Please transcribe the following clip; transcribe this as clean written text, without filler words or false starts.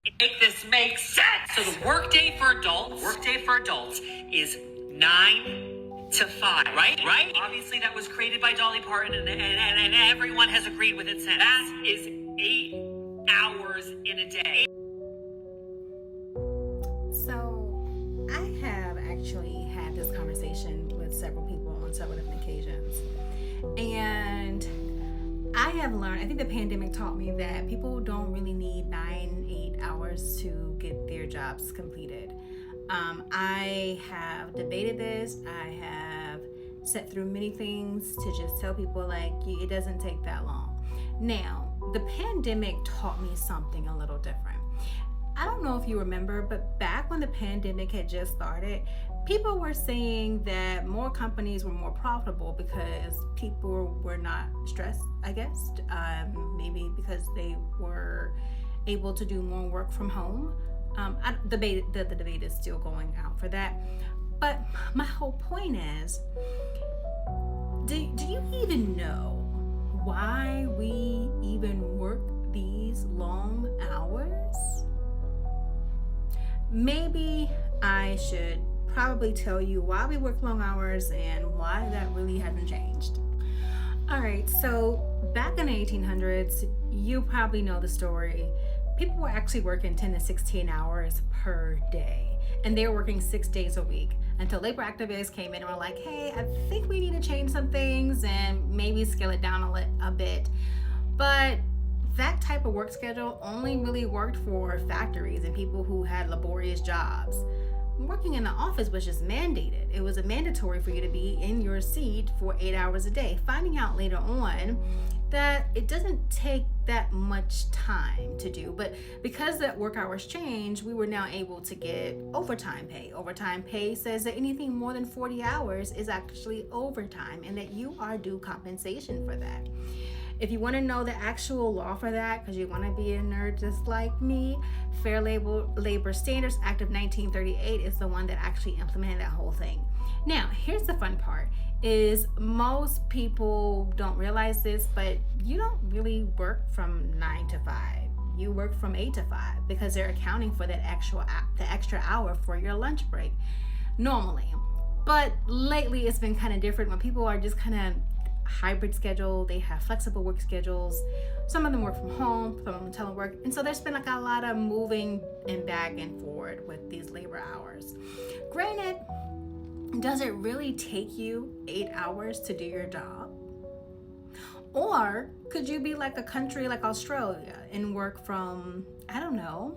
Make this make sense. So the workday for adults is 9 to 5, right? Right? Obviously, that was created by Dolly Parton, and everyone has agreed with it since. That is 8 hours in a day. So, I have actually had this conversation with several people on several different occasions. And I have learned, I think the pandemic taught me that people don't really need 8 hours to get their jobs completed. I have debated this. I have sat through many things to just tell people, like, it doesn't take that long. Now, the pandemic taught me something a little different. I don't know if you remember, but back when the pandemic had just started, people were saying that more companies were more profitable because people were not stressed, I guess. Maybe because they were able to do more work from home. The debate is still going out for that. But my whole point is, do you even know why we even work these long hours? Maybe I should probably tell you why we work long hours and why that really hasn't changed. All right, so back in the 1800s, you probably know the story. People were actually working 10 to 16 hours per day, and they were working 6 days a week until labor activists came in and were like, hey, I think we need to change some things and maybe scale it down a bit. But that type of work schedule only really worked for factories and people who had laborious jobs. Working in the office was just mandated. It was mandatory for you to be in your seat for 8 hours a day. Finding out later on that it doesn't take that much time to do, but because that work hours changed, we were now able to get overtime pay. Overtime pay says that anything more than 40 hours is actually overtime and that you are due compensation for that. If you want to know the actual law for that, because you want to be a nerd just like me, Fair Labor Standards Act of 1938 is the one that actually implemented that whole thing. Now, here's the fun part, is most people don't realize this, but you don't really work from 9 to 5. You work from 8 to 5 because they're accounting for the extra hour for your lunch break normally. But lately it's been kind of different when people are just kind of hybrid schedule. They have flexible work schedules. Some of them work from home, some of them telework. And so there's been like a lot of moving and back and forward with these labor hours. Granted, does it really take you 8 hours to do your job? Or could you be like a country like Australia and work from, I don't know,